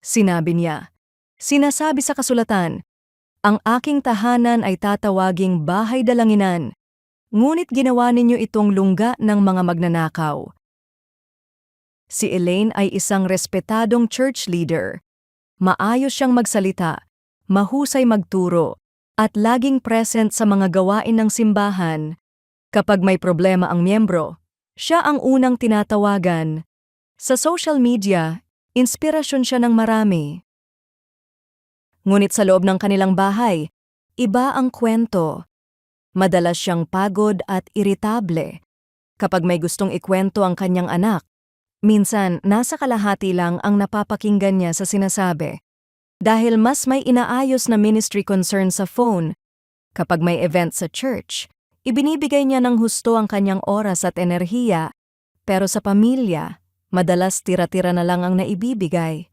Sinabi niya, "Sinasabi sa kasulatan, ang aking tahanan ay tatawaging bahay dalanginan, ngunit ginawa ninyo itong lungga ng mga magnanakaw." Si Elaine ay isang respetadong church leader. Maayos siyang magsalita, mahusay magturo, at laging present sa mga gawain ng simbahan. Kapag may problema ang miyembro, siya ang unang tinatawagan. Sa social media, inspirasyon siya ng marami. Ngunit sa loob ng kanilang bahay, iba ang kwento. Madalas siyang pagod at iritable. Kapag may gustong ikwento ang kanyang anak, minsan nasa kalahati lang ang napapakinggan niya sa sinasabi. Dahil mas may inaayos na ministry concern sa phone, kapag may event sa church, ibinibigay niya ng husto ang kanyang oras at enerhiya, pero sa pamilya, madalas tira-tira na lang ang naibibigay.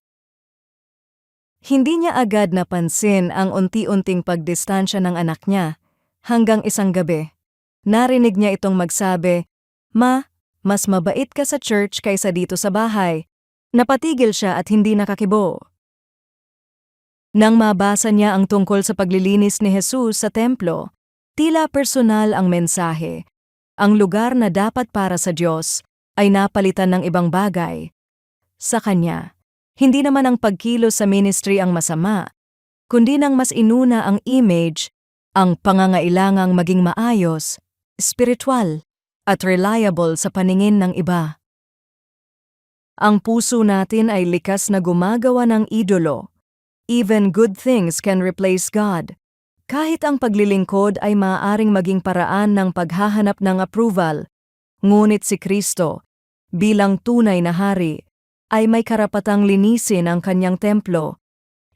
Hindi niya agad napansin ang unti-unting pagdistansya ng anak niya, hanggang isang gabi. Narinig niya itong magsabi, "Ma, mas mabait ka sa church kaysa dito sa bahay." Napatigil siya at hindi nakakibo. Nang mabasa niya ang tungkol sa paglilinis ni Jesus sa templo, tila personal ang mensahe. Ang lugar na dapat para sa Diyos ay napalitan ng ibang bagay. Sa kanya, hindi naman ang pagkilos sa ministry ang masama, kundi nang mas inuna ang image, ang pangangailangang maging maayos, spiritual, at reliable sa paningin ng iba. Ang puso natin ay likas na gumagawa ng idolo. Even good things can replace God. Kahit ang paglilingkod ay maaaring maging paraan ng paghahanap ng approval, ngunit si Kristo, bilang tunay na hari, ay may karapatang linisin ang kanyang templo,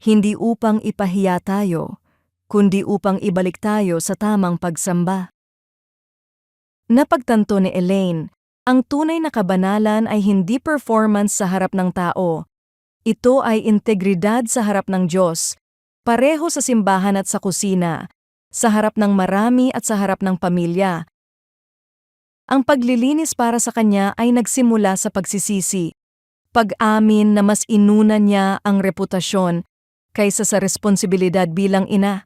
hindi upang ipahiya tayo, kundi upang ibalik tayo sa tamang pagsamba. Napagtanto ni Elaine, ang tunay na kabanalan ay hindi performance sa harap ng tao. Ito ay integridad sa harap ng Diyos, pareho sa simbahan at sa kusina, sa harap ng marami at sa harap ng pamilya. Ang paglilinis para sa kanya ay nagsimula sa pagsisisi, pag-amin na mas inuna niya ang reputasyon kaysa sa responsibilidad bilang ina.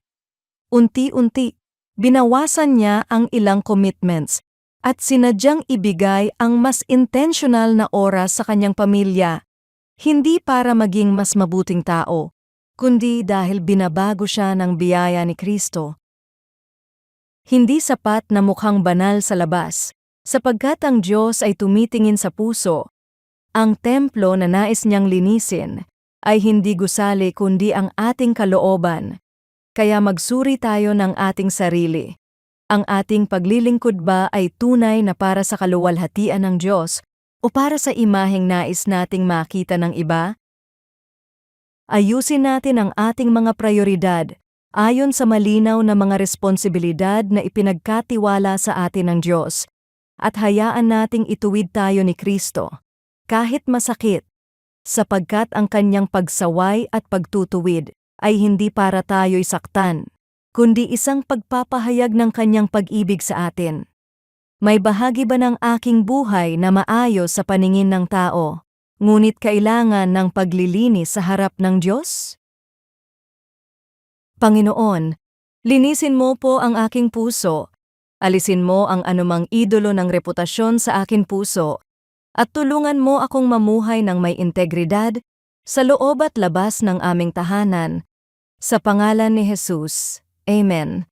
Unti-unti, binawasan niya ang ilang commitments at sinadyang ibigay ang mas intentional na oras sa kanyang pamilya, hindi para maging mas mabuting tao, kundi dahil binabago siya ng biyaya ni Kristo. Hindi sapat na mukhang banal sa labas, sapagkat ang Diyos ay tumitingin sa puso. Ang templo na nais niyang linisin ay hindi gusali kundi ang ating kalooban. Kaya magsuri tayo ng ating sarili. Ang ating paglilingkod ba ay tunay na para sa kaluwalhatian ng Diyos o para sa imaheng nais nating makita ng iba? Ayusin natin ang ating mga prioridad ayon sa malinaw na mga responsibilidad na ipinagkatiwala sa atin ng Diyos at hayaan nating ituwid tayo ni Kristo, kahit masakit, sapagkat ang kanyang pagsaway at pagtutuwid ay hindi para tayo'y saktan, kundi isang pagpapahayag ng kanyang pag-ibig sa atin. May bahagi ba ng aking buhay na maayos sa paningin ng tao, ngunit kailangan ng paglilinis sa harap ng Diyos? Panginoon, linisin mo po ang aking puso, alisin mo ang anumang idolo ng reputasyon sa aking puso, at tulungan mo akong mamuhay ng may integridad sa loob at labas ng aming tahanan. Sa pangalan ni Jesus. Amen.